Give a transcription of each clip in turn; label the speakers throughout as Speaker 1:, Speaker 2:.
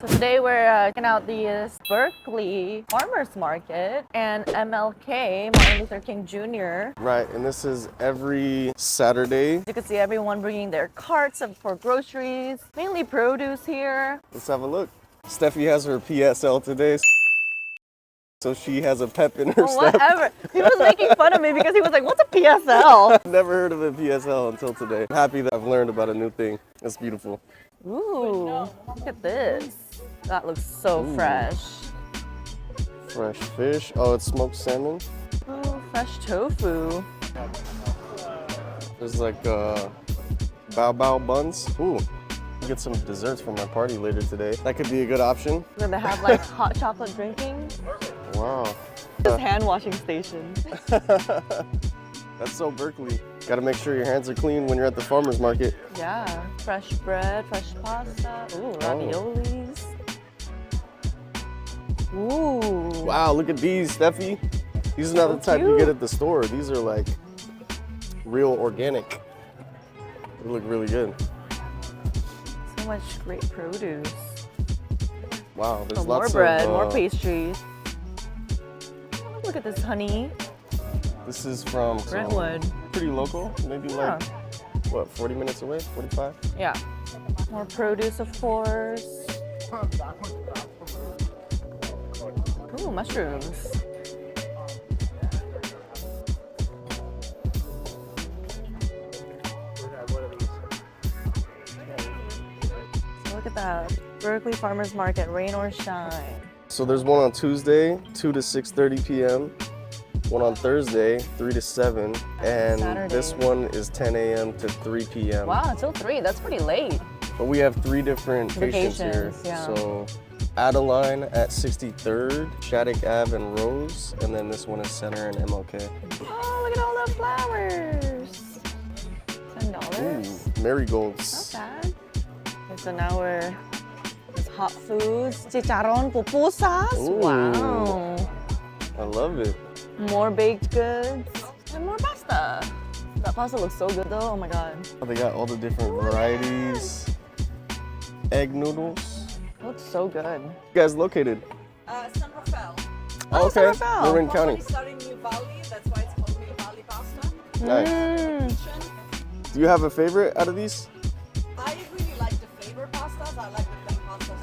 Speaker 1: So today we're checking out the Berkeley Farmers Market and MLK, Martin Luther King Jr.
Speaker 2: Right, and this is every Saturday.
Speaker 1: You can see everyone bringing their carts for groceries, mainly produce here.
Speaker 2: Let's have a look. Steffi has her PSL today, so she has a pep in her step.
Speaker 1: Whatever. He was making fun of me because he was like, what's a PSL?
Speaker 2: Never heard of a PSL until today. I'm happy that I've learned about a new thing. It's beautiful.
Speaker 1: Ooh, look at this. That looks so fresh.
Speaker 2: Fresh fish. Oh, it's smoked salmon.
Speaker 1: Ooh, fresh tofu.
Speaker 2: There's like bao buns. Ooh, get some desserts for my party later today. That could be a good option.
Speaker 1: We're gonna have like hot chocolate drinking.
Speaker 2: Wow.
Speaker 1: This hand washing station.
Speaker 2: That's so Berkeley. Gotta make sure your hands are clean when you're at the farmer's market.
Speaker 1: Yeah, fresh bread, fresh pasta. Ooh, raviolis. Ooh.
Speaker 2: Wow, look at these, Steffi. These are not the type you get at the store. These are like real organic. They look really good.
Speaker 1: So much great produce.
Speaker 2: Wow, there's
Speaker 1: more
Speaker 2: lots
Speaker 1: bread,
Speaker 2: of
Speaker 1: more pastries. Oh, look at this honey.
Speaker 2: This is from
Speaker 1: Brentwood.
Speaker 2: Pretty local, maybe like, what, 40 minutes away, 45?
Speaker 1: Yeah. More produce, of course. Ooh, mushrooms. Look at that. Berkeley Farmers Market, rain or shine.
Speaker 2: So there's one on Tuesday, 2 to 6:30 p.m. One on Thursday, 3 to 7. And
Speaker 1: Saturday.
Speaker 2: This one is 10 a.m. to 3 p.m.
Speaker 1: Wow, until 3. That's pretty late.
Speaker 2: But we have 3 different locations here.
Speaker 1: Yeah.
Speaker 2: So Adeline at 63rd, Shattuck Ave and Rose, and then this one is Center and MLK.
Speaker 1: Oh, look at all the flowers. $10.
Speaker 2: Ooh, marigolds.
Speaker 1: Not bad. Okay, so now we're with hot foods. Chicharron pupusas.
Speaker 2: Ooh.
Speaker 1: Wow.
Speaker 2: I love it.
Speaker 1: More baked goods and more pasta. That pasta looks so good though. Oh my god.
Speaker 2: Oh, they got all the different varieties. Egg noodles.
Speaker 1: Looks so good.
Speaker 2: You guys located?
Speaker 3: San Rafael.
Speaker 1: Oh,
Speaker 2: okay.
Speaker 1: San Rafael.
Speaker 2: Marin County.
Speaker 3: We started New Valley, that's why it's called New Valley Pasta.
Speaker 2: Nice. Do you have a favorite out of these?
Speaker 3: I really like the flavor pastas. I like the plain pastas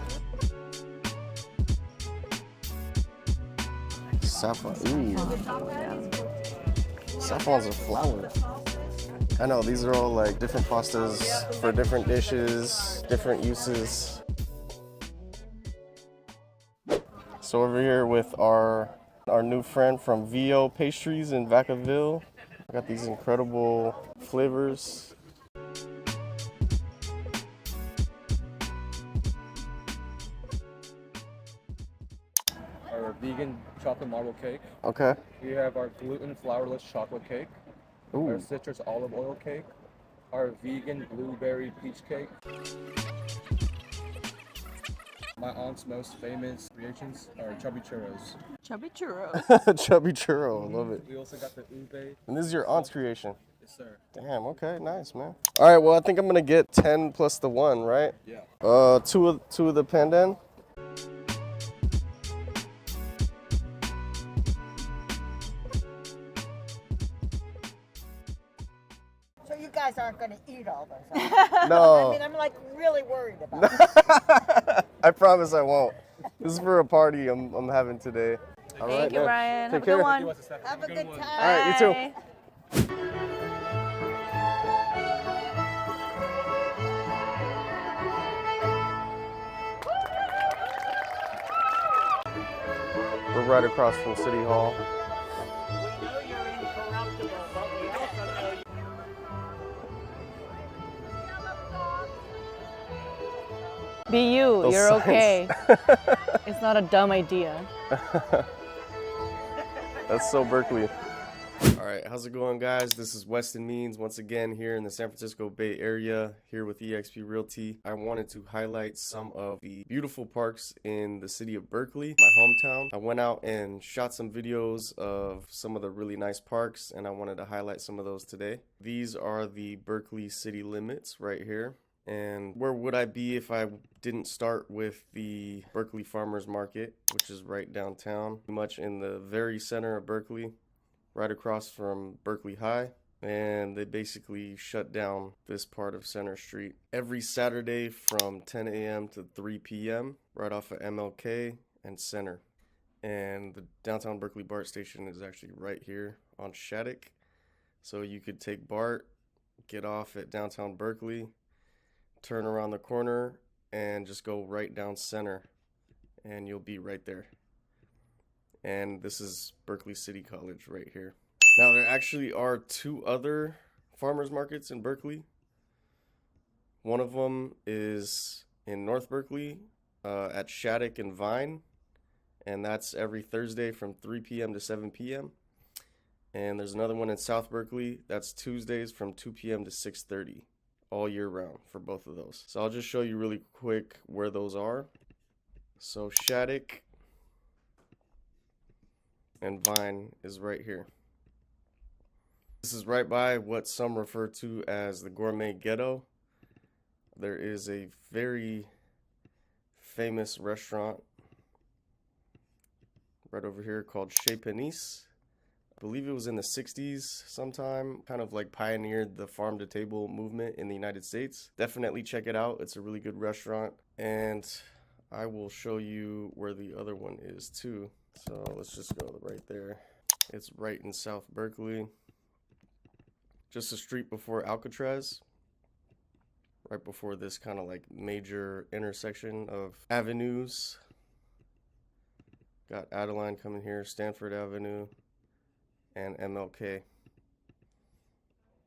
Speaker 3: too.
Speaker 2: Saffron. Ooh. Saffron's a flower. I know, these are all like different pastas for different dishes, different uses. So over here with our new friend from VO Pastries in Vacaville. I got these incredible flavors.
Speaker 4: Our vegan chocolate marble cake.
Speaker 2: Okay.
Speaker 4: We have our gluten flourless chocolate cake.
Speaker 2: Ooh.
Speaker 4: Our citrus olive oil cake. Our vegan blueberry peach cake. My aunt's most famous creations are chubby churros.
Speaker 1: Chubby churros.
Speaker 2: Chubby churro, I love it.
Speaker 4: We also got the ube.
Speaker 2: And this is your aunt's creation.
Speaker 4: Yes, sir.
Speaker 2: Damn, okay, nice, man. All right, well, I think I'm gonna get 10 plus the 1, right?
Speaker 4: Yeah.
Speaker 2: Two of the pandan.
Speaker 3: So you guys aren't going to eat all those, huh?
Speaker 2: No.
Speaker 3: I mean, I'm like really worried about it.
Speaker 2: I promise I won't. This is for a party I'm having today. All right,
Speaker 1: Thank you,
Speaker 2: man.
Speaker 1: Ryan.
Speaker 2: Take
Speaker 1: Have a
Speaker 2: care.
Speaker 1: good one.
Speaker 3: Have a good time.
Speaker 2: All right, you too.
Speaker 1: Bye.
Speaker 2: We're right across from City Hall.
Speaker 5: We know you're incorruptible, but we also know you.
Speaker 1: Be you.
Speaker 2: Those
Speaker 1: You're
Speaker 2: signs.
Speaker 1: okay. It's not a dumb idea.
Speaker 2: That's so Berkeley. All right, how's it going, guys? This is Weston Means once again here in the San Francisco Bay Area, here with eXp Realty. I wanted to highlight some of the beautiful parks in the city of Berkeley, my hometown. I went out and shot some videos of some of the really nice parks, and I wanted to highlight some of those today. These are the Berkeley city limits right here. And where would I be if I didn't start with the Berkeley Farmers Market, which is right downtown, pretty much in the very center of Berkeley, right across from Berkeley High. And they basically shut down this part of Center Street every Saturday from 10 a.m. to 3 p.m. right off of MLK and Center. And the downtown Berkeley BART station is actually right here on Shattuck. So you could take BART, get off at downtown Berkeley, turn around the corner, and just go right down Center, and you'll be right there. And this is Berkeley City College right here. Now, there actually are 2 other farmers markets in Berkeley. One of them is in North Berkeley at Shattuck and Vine, and that's every Thursday from 3 p.m. to 7 p.m. And there's another one in South Berkeley that's Tuesdays from 2 p.m. to 6:30 all year round for both of those. So I'll just show you really quick where those are. So Shattuck and Vine is right here. This is right by what some refer to as the Gourmet Ghetto. There is a very famous restaurant right over here called Chez Panisse. I believe it was in the 60s sometime, kind of like pioneered the farm to table movement in the United States. Definitely check it out. It's a really good restaurant. And I will show you where the other one is too. So let's just go right there. It's right in South Berkeley. Just a street before Alcatraz. Right before this kind of like major intersection of avenues. Got Adeline coming here, Stanford Avenue, and MLK.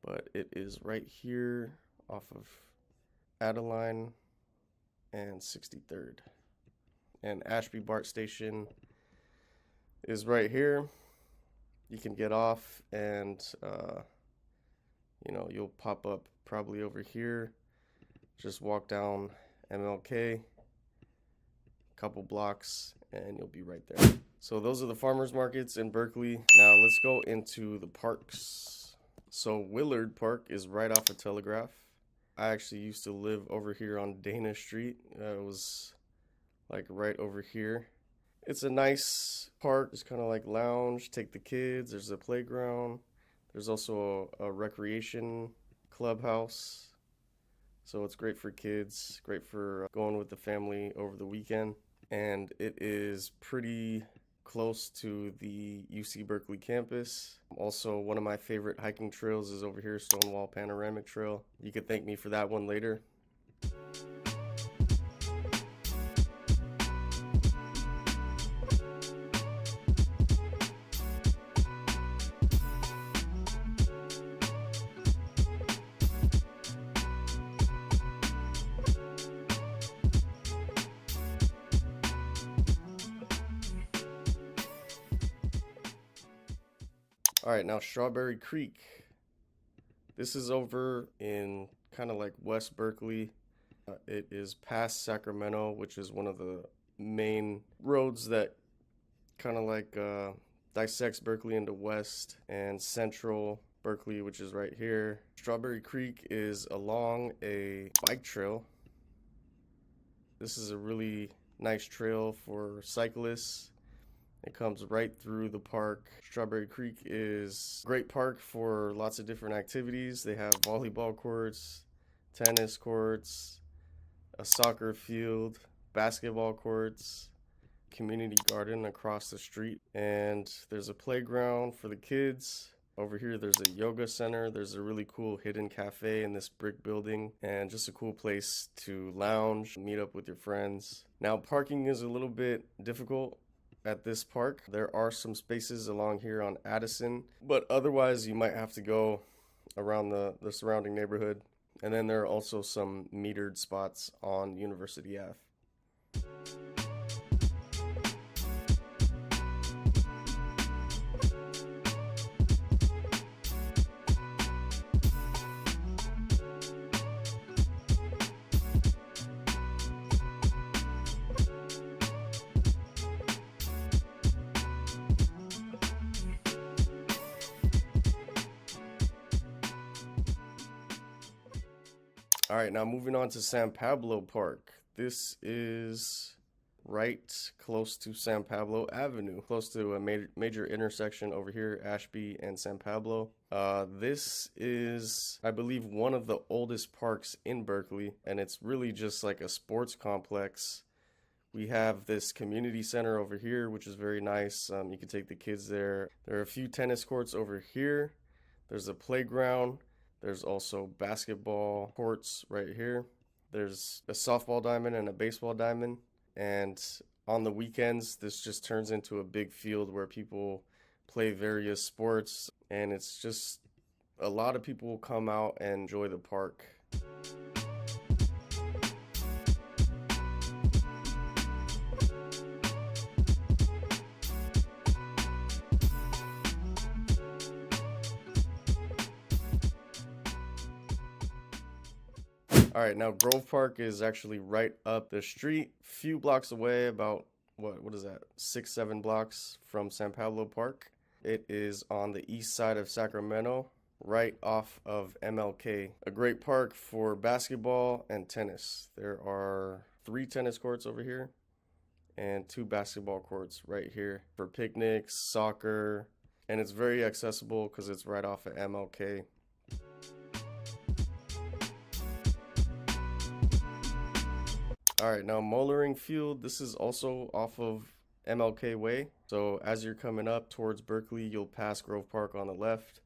Speaker 2: But it is right here off of Adeline and 63rd. And Ashby BART station is right here. You can get off and you'll pop up probably over here. Just walk down MLK, couple blocks, and you'll be right there. So those are the farmers markets in Berkeley. Now let's go into the parks. So Willard Park is right off of Telegraph. I actually used to live over here on Dana Street. It was like right over here. It's a nice park. It's kind of like lounge, take the kids. There's a playground. There's also a recreation clubhouse. So it's great for kids, great for going with the family over the weekend. And it is pretty close to the UC Berkeley campus. Also, one of my favorite hiking trails is over here, Stonewall Panoramic Trail. You could thank me for that one later. All right, now Strawberry Creek. This is over in kind of like West Berkeley. It is past Sacramento, which is one of the main roads that kind of like dissects Berkeley into West and Central Berkeley, which is right here. Strawberry Creek is along a bike trail. This is a really nice trail for cyclists. It comes right through the park. Strawberry Creek is a great park for lots of different activities. They have volleyball courts, tennis courts, a soccer field, basketball courts, community garden across the street, and there's a playground for the kids. Over here there's a yoga center. There's a really cool hidden cafe in this brick building, and just a cool place to lounge, meet up with your friends. Now parking is a little bit difficult at this park. There are some spaces along here on Addison, but otherwise you might have to go around the surrounding neighborhood. And then there are also some metered spots on University Ave. All right, now moving on to San Pablo Park. This is right close to San Pablo Avenue, close to a major intersection over here, Ashby and San Pablo. This is, I believe, one of the oldest parks in Berkeley, and it's really just like a sports complex. We have this community center over here, which is very nice. You can take the kids there. There are a few tennis courts over here. There's a playground. There's also basketball courts right here. There's a softball diamond and a baseball diamond. And on the weekends, this just turns into a big field where people play various sports. And it's just a lot of people will come out and enjoy the park. All right, now Grove Park is actually right up the street, few blocks away, about what is that, 6-7 blocks from San Pablo Park. It is on the east side of Sacramento, right off of MLK. A great park for basketball and tennis. There are 3 tennis courts over here and 2 basketball courts right here for picnics, soccer, and it's very accessible because it's right off of MLK. All right, now Mollering Field, this is also off of MLK Way. So as you're coming up towards Berkeley, you'll pass Grove Park on the left,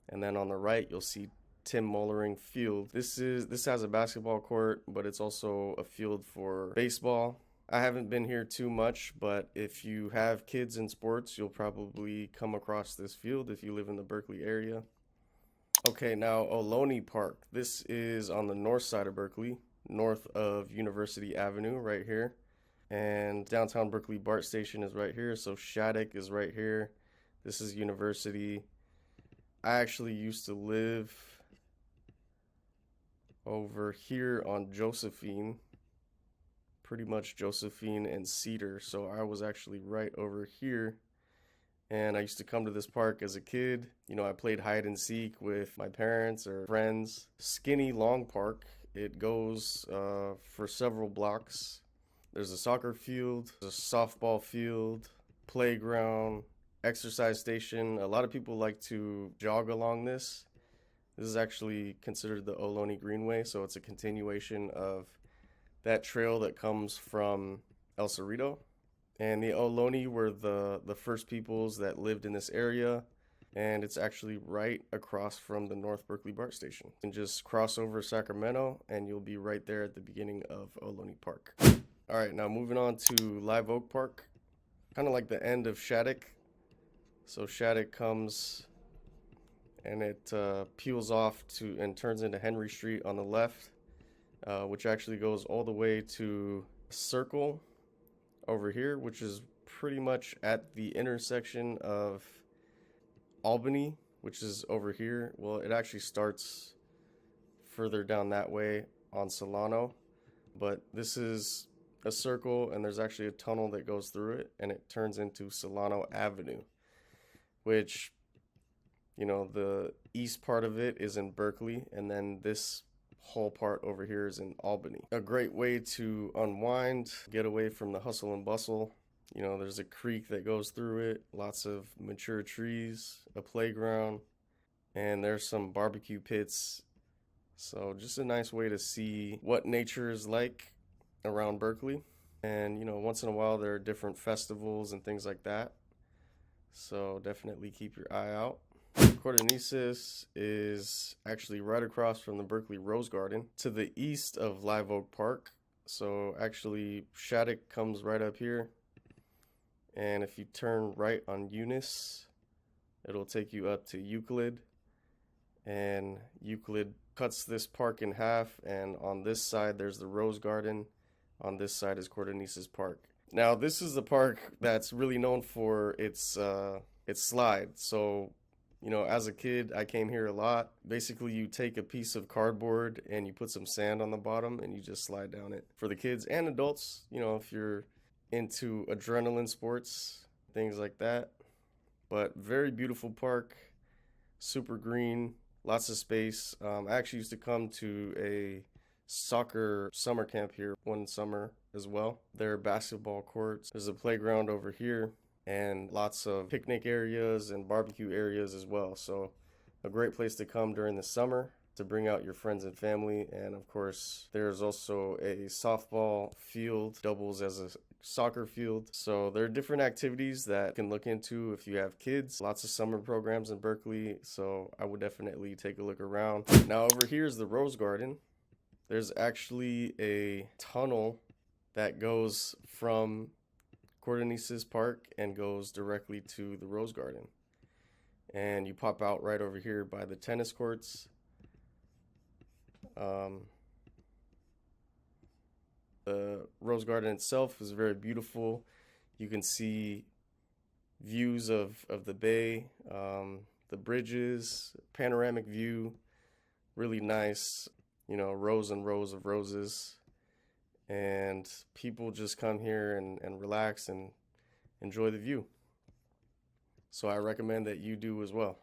Speaker 2: and then on the right, you'll see Tim Mollering Field. This has a basketball court, but it's also a field for baseball. I haven't been here too much, but if you have kids in sports, you'll probably come across this field if you live in the Berkeley area. Okay, now Ohlone Park. This is on the north side of Berkeley, north of University Avenue right here, and downtown Berkeley BART station is right here, so Shattuck is right here. This is University. I actually used to live over here on Josephine, pretty much Josephine and Cedar, so I was actually right over here, and I used to come to this park as a kid. You know, I played hide and seek with my parents or friends. Skinny long park. It goes for several blocks. There's a soccer field, a softball field, playground, exercise station. A lot of people like to jog along this. This is actually considered the Ohlone Greenway, so it's a continuation of that trail that comes from El Cerrito. And the Ohlone were the first peoples that lived in this area. And it's actually right across from the North Berkeley BART station. And just cross over Sacramento and you'll be right there at the beginning of Ohlone Park. All right, now moving on to Live Oak Park, kind of like the end of Shattuck. So Shattuck comes and it peels off to and turns into Henry Street on the left, which actually goes all the way to Circle over here, which is pretty much at the intersection of Albany, which is over here. Well, it actually starts further down that way on Solano, but this is a circle and there's actually a tunnel that goes through it and it turns into Solano Avenue, which, you know, the east part of it is in Berkeley and then this whole part over here is in Albany. A great way to unwind, get away from the hustle and bustle. You know, there's a creek that goes through it, lots of mature trees, a playground, and there's some barbecue pits. So just a nice way to see what nature is like around Berkeley. And, you know, once in a while there are different festivals and things like that. So definitely keep your eye out. Cordonesis is actually right across from the Berkeley Rose Garden to the east of Live Oak Park. So actually Shattuck comes right up here. And if you turn right on Eunice, it'll take you up to Euclid. And Euclid cuts this park in half. And on this side, there's the Rose Garden. On this side is Cordonesis Park. Now, this is the park that's really known for its slide. So, you know, as a kid, I came here a lot. Basically, you take a piece of cardboard and you put some sand on the bottom and you just slide down it. For the kids and adults, you know, if you're into adrenaline sports, things like that. But very beautiful park, super green, lots of space. I actually used to come to a soccer summer camp here one summer as well. There are basketball courts. There's a playground over here and lots of picnic areas and barbecue areas as well. So a great place to come during the summer to bring out your friends and family. And of course, there's also a softball field, doubles as a soccer field. So there are different activities that you can look into if you have kids. Lots of summer programs in Berkeley, so I would definitely take a look around. Now over here is the Rose Garden. There's actually a tunnel that goes from Ohlone Park and goes directly to the Rose Garden. And you pop out right over here by the tennis courts. The Rose Garden itself is very beautiful. You can see views of the bay, the bridges, panoramic view, really nice, you know, rows and rows of roses. And people just come here and relax and enjoy the view. So I recommend that you do as well.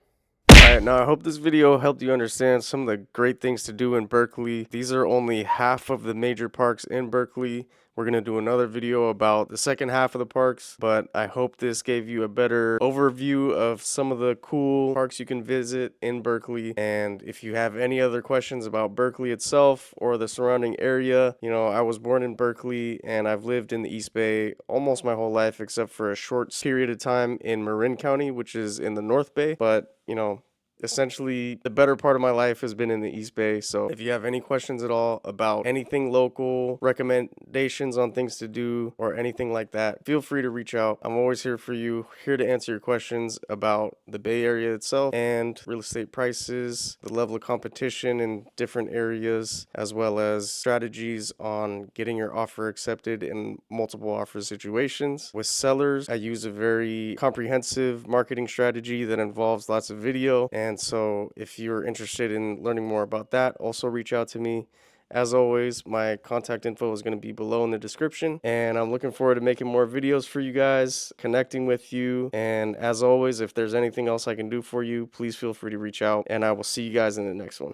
Speaker 2: Alright, now I hope this video helped you understand some of the great things to do in Berkeley. These are only half of the major parks in Berkeley. We're going to do another video about the second half of the parks, but I hope this gave you a better overview of some of the cool parks you can visit in Berkeley. And if you have any other questions about Berkeley itself or the surrounding area, you know, I was born in Berkeley and I've lived in the East Bay almost my whole life except for a short period of time in Marin County, which is in the North Bay. But, you know, essentially the better part of my life has been in the East Bay. So if you have any questions at all about anything local, recommendations on things to do or anything like that, feel free to reach out. I'm always here for you, here to answer your questions about the Bay Area itself and real estate prices, the level of competition in different areas, as well as strategies on getting your offer accepted in multiple offer situations. With sellers, I use a very comprehensive marketing strategy that involves lots of video. And so if you're interested in learning more about that, also reach out to me. As always, my contact info is going to be below in the description. And I'm looking forward to making more videos for you guys, connecting with you. And as always, if there's anything else I can do for you, please feel free to reach out. And I will see you guys in the next one.